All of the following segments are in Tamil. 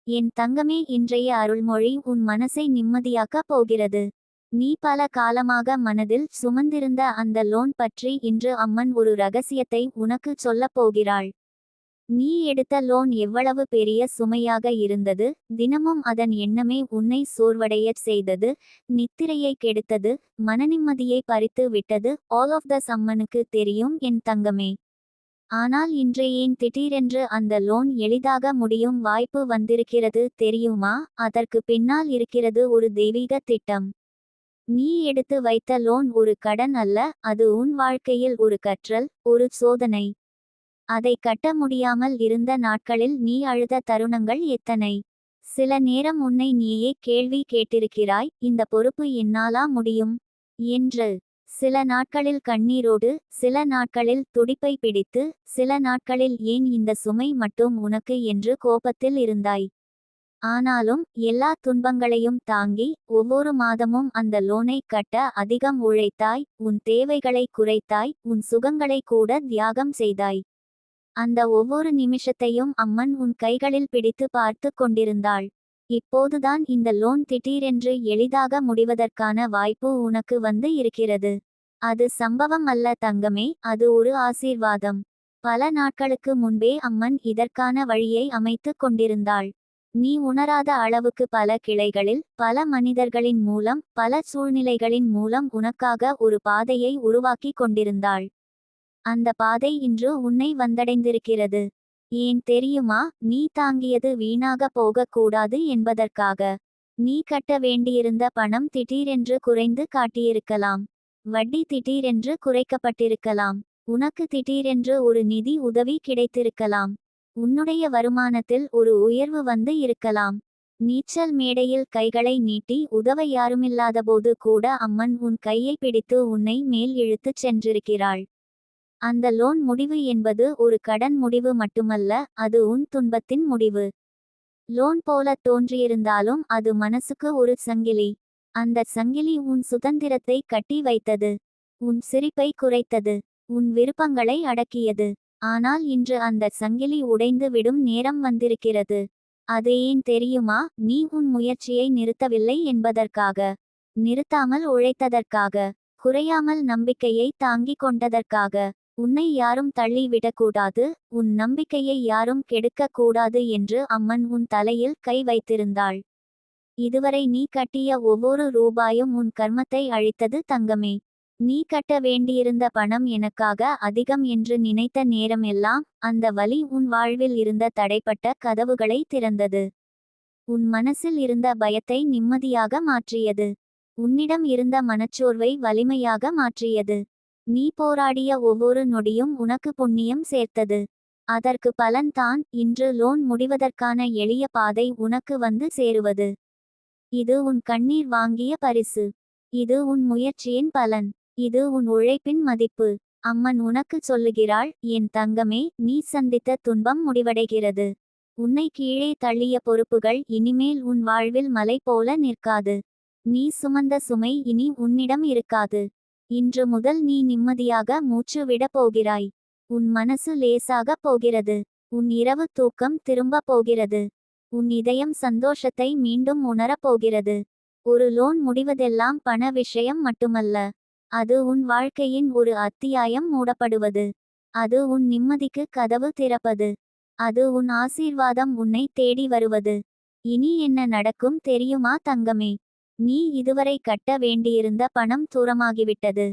என் தங்கமே, இன்றைய அருள்மொழி உன் மனசை நிம்மதியாக்கப் போகிறது. நீ பல காலமாக மனதில் சுமந்திருந்த அந்த லோன் பற்றி இன்று அம்மன் ஒரு ரகசியத்தை உனக்கு சொல்லப் போகிறாள். நீ எடுத்த லோன் எவ்வளவு பெரிய சுமையாக இருந்தது, தினமும் அதன் எண்ணமே உன்னை சோர்வடையச் செய்தது, நித்திரையை கெடுத்தது, மனநிம்மதியை பறித்து விட்டது. ஆல் ஆஃப் தஸ் அம்மனுக்கு தெரியும் என் தங்கமே. ஆனால் இன்று ஏன் திடீரென்று அந்த லோன் எளிதாக முடியும் வாய்ப்பு வந்திருக்கிறது தெரியுமா? அதற்கு பின்னால் இருக்கிறது ஒரு தெய்வீக திட்டம். நீ எடுத்து வைத்த லோன் ஒரு கடன் அல்ல, அது உன் வாழ்க்கையில் ஒரு கற்றல், ஒரு சோதனை. அதை கட்ட முடியாமல் இருந்த நாட்களில் நீ அழுத தருணங்கள் எத்தனை? சில நேரம் உன்னை நீயே கேள்வி கேட்டிருக்கிறாய், இந்த பொறுப்பு என்னாலா முடியும் என்று. சில நாட்களில் கண்ணீரோடு, சில நாட்களில் துடிப்பை பிடித்து, சில நாட்களில் ஏன் இந்த சுமை மட்டும் உனக்கு என்று கோபத்தில் இருந்தாய். ஆனாலும் எல்லா துன்பங்களையும் தாங்கி ஒவ்வொரு மாதமும் அந்த லோனை கட்ட அதிகம் உழைத்தாய், உன் தேவைகளை குறைத்தாய், உன் சுகங்களை கூட தியாகம் செய்தாய். அந்த ஒவ்வொரு நிமிஷத்தையும் அம்மன் உன் கைகளில் பிடித்து பார்த்து கொண்டிருந்தாள். இப்போதுதான் இந்த லோன் திடீரென்று எளிதாக முடிவதற்கான வாய்ப்பு உனக்கு வந்து இருக்கிறது. அது சம்பவம் அல்ல தங்கமே, அது ஒரு ஆசீர்வாதம். பல நாட்களுக்கு முன்பே அம்மன் இதற்கான வழியை அமைத்து கொண்டிருந்தாள். நீ உணராத அளவுக்கு பல கிளைகளில், பல மனிதர்களின் மூலம், பல சூழ்நிலைகளின் மூலம் உனக்காக ஒரு பாதையை உருவாக்கி கொண்டிருந்தாள். அந்த பாதை இன்று உன்னை வந்தடைந்திருக்கிறது. ஏன் தெரியுமா? நீ தாங்கியது வீணாக போகக்கூடாது என்பதற்காக. நீ கட்ட வேண்டியிருந்த பணம் திடீரென்று குறைந்து காட்டியிருக்கலாம். வட்டி திடீரென்று குறைக்கப்பட்டிருக்கலாம். உனக்கு திடீரென்று ஒரு நிதி உதவி கிடைத்திருக்கலாம். உன்னுடைய வருமானத்தில் ஒரு உயர்வு வந்து இருக்கலாம். நீச்சல் மேடையில் கைகளை நீட்டி உதவ யாருமில்லாதபோது கூட அம்மன் உன் கையை பிடித்து உன்னை மேல் இழுத்துச் சென்றிருக்கிறாள். அந்த லோன் முடிவு என்பது ஒரு கடன் முடிவு மட்டுமல்ல, அது உன் துன்பத்தின் முடிவு. லோன் போல தோன்றியிருந்தாலும் அது மனசுக்கு ஒரு சங்கிலி. அந்த சங்கிலி உன் சுதந்திரத்தை கட்டி வைத்தது. உன் சிரிப்பை குறைத்தது. உன் விருப்பங்களை அடக்கியது. ஆனால் இன்று அந்த சங்கிலி உடைந்து விடும் நேரம் வந்திருக்கிறது. அது ஏன் தெரியுமா? நீ உன் முயற்சியை நிறுத்தவில்லை என்பதற்காக. நிறுத்தாமல் உழைத்ததற்காக. குறையாமல் நம்பிக்கையை தாங்கிக் கொண்டதற்காக. உன்னை யாரும் தள்ளி விடக்கூடாது, உன் நம்பிக்கையை யாரும் கெடுக்கக் கூடாது என்று அம்மன் உன் தலையில் கை வைத்திருந்தாள். இதுவரை நீ கட்டிய ஒவ்வொரு ரூபாயும் உன் கர்மத்தை அழித்தது தங்கமே. நீ கட்ட வேண்டியிருந்த பணம் எனக்காக அதிகம் என்று நினைத்த நேரமெல்லாம் அந்த வலி உன் வாழ்வில் இருந்த தடைப்பட்ட கதவுகளை திறந்தது. உன் மனசில் இருந்த பயத்தை நிம்மதியாக மாற்றியது. உன்னிடம் இருந்த மனச்சோர்வை வலிமையாக மாற்றியது. நீ போராடிய ஒவ்வொரு நொடியும் உனக்கு புண்ணியம் சேர்த்தது. அதற்கு பலன் தான் இன்று லோன் முடிவதற்கான எளிய பாதை உனக்கு வந்து சேருவது. இது உன் கண்ணீர் வாங்கிய பரிசு. இது உன் முயற்சியின் பலன். இது உன் உழைப்பின் மதிப்பு. அம்மன் உனக்கு சொல்லுகிறாள், என் தங்கமே, நீ சந்தித்த துன்பம் முடிவடைகிறது. உன்னை கீழே தள்ளிய பொறுப்புகள் இனிமேல் உன் வாழ்வில் மலை போல நிற்காது. நீ சுமந்த சுமை இனி உன்னிடம் இருக்காது. இன்று முதல் நீ நிம்மதியாக மூச்சு விடப் போகிறாய். உன் மனசு லேசாக போகிறது. உன் இரவு தூக்கம் திரும்ப போகிறது. உன் இதயம் சந்தோஷத்தை மீண்டும் உணரப் போகிறது. ஒரு லோன் முடிவதெல்லாம் பண விஷயம் மட்டுமல்ல. அது உன் வாழ்க்கையின் ஒரு அத்தியாயம் மூடப்படுவது. அது உன் நிம்மதிக்கு கதவு திறப்பது. அது உன் ஆசீர்வாதம் உன்னை தேடி வருவது. இனி என்ன நடக்கும் தெரியுமா தங்கமே? நீ இதுவரை கட்ட வேண்டியிருந்த பணம் தூரமாகிவிட்டது.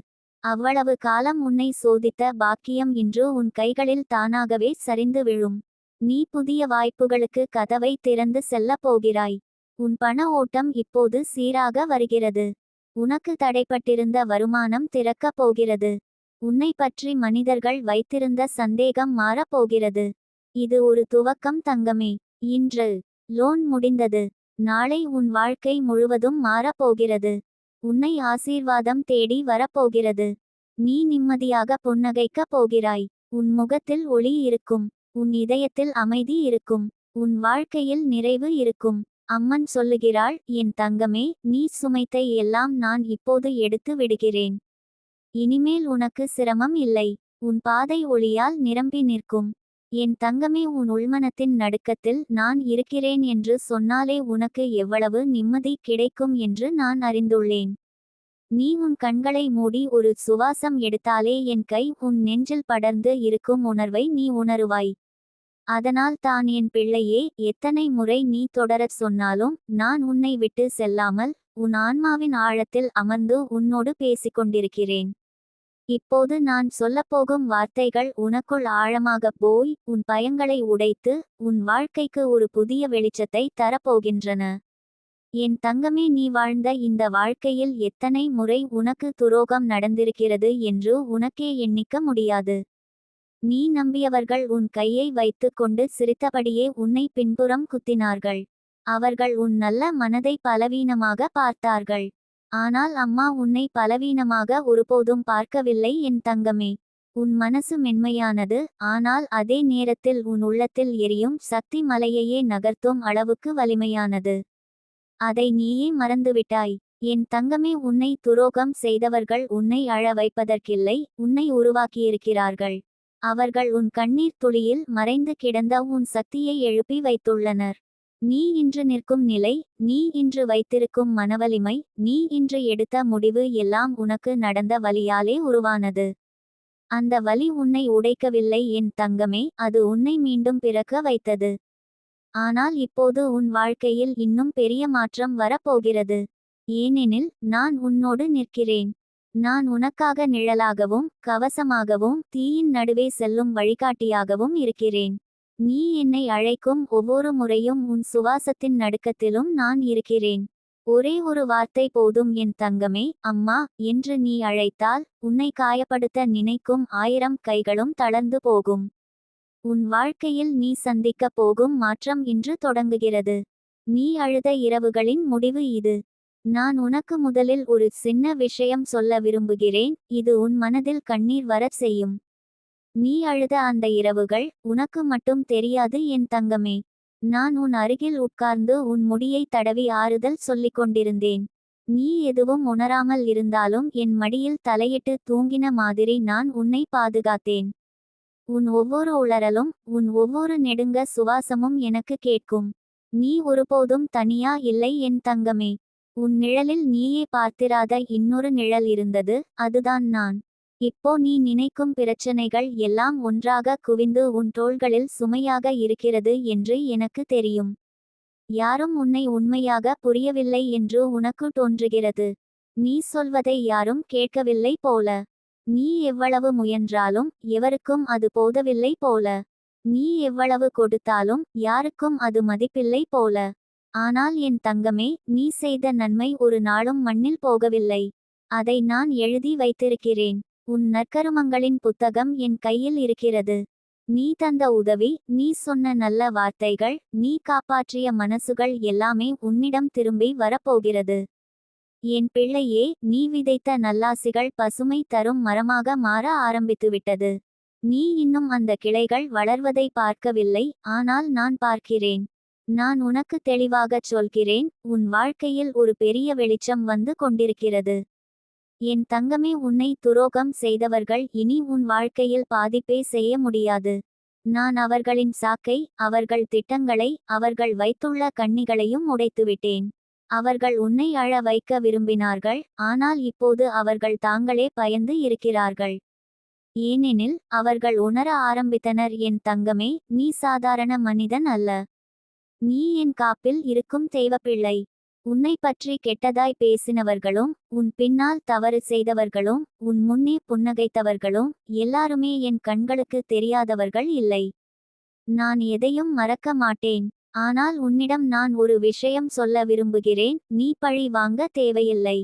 அவ்வளவு காலம் உன்னை சோதித்த பாக்கியம் இன்று உன் கைகளில் தானாகவே சரிந்து விழும். நீ புதிய வாய்ப்புகளுக்கு கதவை திறந்து செல்லப் போகிறாய். உன் பண ஓட்டம் இப்போது சீராக வருகிறது. உனக்கு தடைப்பட்டிருந்த வருமானம் திறக்கப் போகிறது. உன்னை பற்றி மனிதர்கள் வைத்திருந்த சந்தேகம் மாறப் போகிறது. இது ஒரு துவக்கம் தங்கமே. இன்று லோன் முடிந்தது. நாளை உன் வாழ்க்கை முழுவதும் மாறப்போகிறது. உன்னை ஆசீர்வாதம் தேடி வரப்போகிறது. நீ நிம்மதியாக புன்னகைக்கப் போகிறாய். உன் முகத்தில் ஒளி இருக்கும். உன் இதயத்தில் அமைதி இருக்கும். உன் வாழ்க்கையில் நிறைவு இருக்கும். அம்மன் சொல்லுகிறாள், என் தங்கமே, நீ சுமைத்தை எல்லாம் நான் இப்போது எடுத்து விடுகிறேன். இனிமேல் உனக்கு சிரமம் இல்லை. உன் பாதை ஒளியால் நிரம்பி நிற்கும். என் தங்கமே, உன் உள்மனத்தின் நடுக்கத்தில் நான் இருக்கிறேன் என்று சொன்னாலே உனக்கு எவ்வளவு நிம்மதி கிடைக்கும் என்று நான் அறிந்துள்ளேன். நீ உன் கண்களை மூடி ஒரு சுவாசம் எடுத்தாலே என் கை உன் நெஞ்சில் படர்ந்து இருக்கும் உணர்வை நீ உணருவாய். அதனால் தான் என் பிள்ளையே, எத்தனை முறை நீ தொடரச் சொன்னாலும் நான் உன்னை விட்டு செல்லாமல் உன் ஆன்மாவின் ஆழத்தில் அமர்ந்து உன்னோடு பேசிக்கொண்டிருக்கிறேன். இப்போது நான் சொல்லப்போகும் வார்த்தைகள் உனக்குள் ஆழமாக போய் உன் பயங்களை உடைத்து உன் வாழ்க்கைக்கு ஒரு புதிய வெளிச்சத்தை தரப்போகின்றன. என் தங்கமே, நீ வாழ்ந்த இந்த வாழ்க்கையில் எத்தனை முறை உனக்கு துரோகம் நடந்திருக்கிறது என்று உனக்கே எண்ணிக்க முடியாது. நீ நம்பியவர்கள் உன் கையை வைத்து கொண்டு சிரித்தபடியே உன்னை பின்புறம் குத்தினார்கள். அவர்கள் உன் நல்ல மனதை பலவீனமாக பார்த்தார்கள். ஆனால் அம்மா உன்னை பலவீனமாக ஒருபோதும் பார்க்கவில்லை என் தங்கமே. உன் மனசு மென்மையானது, ஆனால் அதே நேரத்தில் உன் உள்ளத்தில் எரியும் சக்தி மலையையே நகர்த்தும் அளவுக்கு வலிமையானது. அதை நீயே மறந்துவிட்டாய். என் தங்கமே, உன்னை துரோகம் செய்தவர்கள் உன்னை அழ வைப்பதற்கில்லை, உன்னை உருவாக்கியிருக்கிறார்கள். அவர்கள் உன் கண்ணீர் துளியில் மறைந்து கிடந்த உன் சக்தியை எழுப்பி வைத்துள்ளனர். நீ இன்று நிற்கும் நிலை, நீ இன்று வைத்திருக்கும் மனவலிமை, நீ இன்று எடுத்த முடிவு எல்லாம் உனக்கு நடந்த வலியாலே உருவானது. அந்த வலி உன்னை உடைக்கவில்லை என் தங்கமே, அது உன்னை மீண்டும் பிறக்க வைத்தது. ஆனால் இப்போது உன் வாழ்க்கையில் இன்னும் பெரிய மாற்றம் வரப்போகிறது. ஏனெனில் நான் உன்னோடு நிற்கிறேன். நான் உனக்காக நிழலாகவும் கவசமாகவும் தீயின் நடுவே செல்லும் வழிகாட்டியாகவும் இருக்கிறேன். நீ என்னை அழைக்கும் ஒவ்வொரு முறையும் உன் சுவாசத்தின் நடுக்கத்திலும் நான் இருக்கிறேன். ஒரே ஒரு வார்த்தை போதும் என் தங்கமே, அம்மா என்று நீ அழைத்தால் உன்னை காயப்படுத்த நினைக்கும் 1000 கைகளும் தளர்ந்து போகும். உன் வாழ்க்கையில் நீ சந்திக்கப் போகும் மாற்றம் இன்று தொடங்குகிறது. நீ அழுத இரவுகளின் முடிவு இது. நான் உனக்கு முதலில் ஒரு சின்ன விஷயம் சொல்ல விரும்புகிறேன், இது உன் மனதில் கண்ணீர் வரச் செய்யும். நீ அழுத அந்த இரவுகள் உனக்கு மட்டும் தெரியாது என் தங்கமே. நான் உன் அருகில் உட்கார்ந்து உன் முடியை தடவி ஆறுதல் சொல்லிக் கொண்டிருந்தேன். நீ எதுவும் உணராமல் இருந்தாலும் என் மடியில் தலையிட்டு தூங்கின மாதிரி நான் உன்னை பாதுகாத்தேன். உன் ஒவ்வொரு உளறலும் உன் ஒவ்வொரு நெடுங்க சுவாசமும் எனக்கு கேட்கும். நீ ஒருபோதும் தனியா இல்லை என் தங்கமே. உன் நிழலில் நீயே பார்த்திராத இன்னொரு நிழல் இருந்தது, அதுதான் நான். இப்போ நீ நினைக்கும் பிரச்சனைகள் எல்லாம் ஒன்றாக குவிந்து உன் தோள்களில் சுமையாக இருக்கிறது என்று எனக்கு தெரியும். யாரும் உன்னை உண்மையாக புரியவில்லை என்று உனக்கு தோன்றுகிறது. நீ சொல்வதை யாரும் கேட்கவில்லை போல. நீ எவ்வளவு முயன்றாலும் எவருக்கும் அது போதவில்லை போல. நீ எவ்வளவு கொடுத்தாலும் யாருக்கும் அது மதிப்பில்லை போல. ஆனால் என் தங்கமே, நீ செய்த நன்மை ஒரு நாளும் மண்ணில் போகவில்லை. அதை நான் எழுதி வைத்திருக்கிறேன். உன் நற்கருமங்களின் புத்தகம் என் கையில் இருக்கிறது. நீ தந்த உதவி, நீ சொன்ன நல்ல வார்த்தைகள், நீ காப்பாற்றிய மனசுகள் எல்லாமே உன்னிடம் திரும்பி வரப்போகிறது. என் பிள்ளையே, நீ விதைத்த நல்லாசிகள் பசுமை தரும் மரமாக மாற ஆரம்பித்துவிட்டது. நீ இன்னும் அந்த கிளைகள் வளர்வதை பார்க்கவில்லை, ஆனால் நான் பார்க்கிறேன். நான் உனக்கு தெளிவாகச் சொல்கிறேன், உன் வாழ்க்கையில் ஒரு பெரிய வெளிச்சம் வந்து கொண்டிருக்கிறது. என் தங்கமே, உன்னை துரோகம் செய்தவர்கள் இனி உன் வாழ்க்கையில் பாதிப்பே செய்ய முடியாது. நான் அவர்களின் சாக்கை, அவர்கள் திட்டங்களை, அவர்கள் வைத்துள்ள கண்ணிகளையும் உடைத்துவிட்டேன். அவர்கள் உன்னை அழ வைக்க விரும்பினார்கள், ஆனால் இப்போது அவர்கள் தாங்களே பயந்து இருக்கிறார்கள். ஏனெனில் அவர்கள் உணர ஆரம்பித்தனர் என் தங்கமே, நீ சாதாரண மனிதன் அல்ல. நீ என் காப்பில் இருக்கும் தெய்வப்பிள்ளை. உன்னை பற்றி கெட்டதாய் பேசினவர்களும் உன் பின்னால் தவறு செய்தவர்களும் உன் முன்னே புன்னகைத்தவர்களும் எல்லாருமே என் கண்களுக்கு தெரியாதவர்கள் இல்லை. நான் எதையும் மறக்க மாட்டேன். ஆனால் உன்னிடம் நான் ஒரு விஷயம் சொல்ல விரும்புகிறேன், நீ பழி வாங்க தேவையில்லை.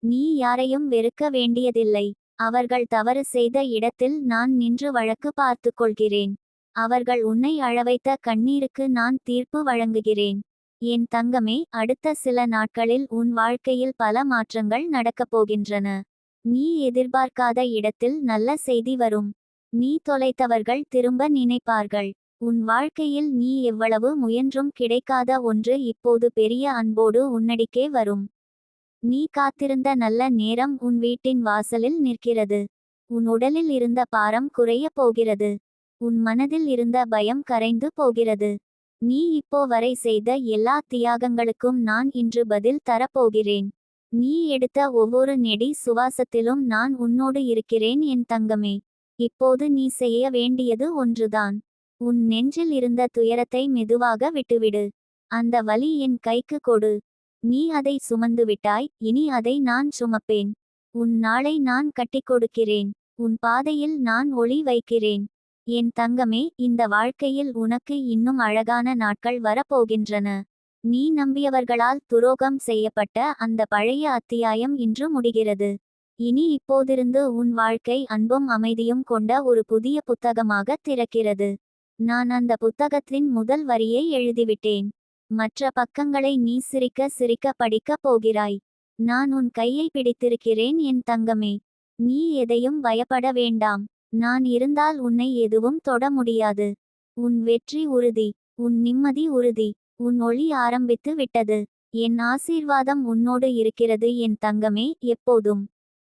நீ யாரையும் வெறுக்க வேண்டியதில்லை. அவர்கள் தவறு செய்த இடத்தில் நான் நின்று வழக்கு பார்த்து கொள்கிறேன். அவர்கள் உன்னை அழவைத்த கண்ணீருக்கு நான் தீர்ப்பு வழங்குகிறேன். என் தங்கமே, அடுத்த சில நாட்களில் உன் வாழ்க்கையில் பல மாற்றங்கள் நடக்கப் போகின்றன. நீ எதிர்பார்க்காத இடத்தில் நல்ல செய்தி வரும். நீ தொலைத்தவர்கள் திரும்ப நினைப்பார்கள். உன் வாழ்க்கையில் நீ எவ்வளவு முயன்றும் கிடைக்காத ஒன்று இப்போது பெரிய அன்போடு உன்னடிக்கே வரும். நீ காத்திருந்த நல்ல நேரம் உன் வீட்டின் வாசலில் நிற்கிறது. உன் உடலில் இருந்த பாரம் குறைய போகிறது. உன் மனதில் இருந்த பயம் கரைந்து போகிறது. நீ இப்போ வரை செய்த எல்லா தியாகங்களுக்கும் நான் இன்று பதில் தரப்போகிறேன். நீ எடுத்த ஒவ்வொரு நெடி சுவாசத்திலும் நான் உன்னோடு இருக்கிறேன் என் தங்கமே. இப்போது நீ செய்ய வேண்டியது ஒன்றுதான். உன் நெஞ்சில் இருந்த துயரத்தை மெதுவாக விட்டுவிடு. அந்த வலி என் கைக்கு கொடு. நீ அதை சுமந்து விட்டாய், இனி அதை நான் சுமப்பேன். உன் நாளை நான் கட்டிக் கொடுக்கிறேன். உன் பாதையில் நான் ஒளி வைக்கிறேன். என் தங்கமே, இந்த வாழ்க்கையில் உனக்கு இன்னும் அழகான நாட்கள் வரப்போகின்றன. நீ நம்பியவர்களால் துரோகம் செய்யப்பட்ட அந்த பழைய அத்தியாயம் இன்று முடிகிறது. இனி இப்போதிருந்து உன் வாழ்க்கை அன்பும் அமைதியும் கொண்ட ஒரு புதிய புத்தகமாக திறக்கிறது. நான் அந்த புத்தகத்தின் முதல் வரியை எழுதிவிட்டேன். மற்ற பக்கங்களை நீ சிரிக்க சிரிக்க படிக்கப் போகிறாய். நான் உன் கையை பிடித்திருக்கிறேன் என் தங்கமே. நீ எதையும் பயப்பட வேண்டாம். நான் இருந்தால் உன்னை எதுவும் தொட முடியாது. உன் வெற்றி உறுதி. உன் நிம்மதி உறுதி. உன் ஒளி ஆரம்பித்து விட்டது. என் ஆசீர்வாதம் உன்னோடு இருக்கிறது என் தங்கமே, எப்போதும்.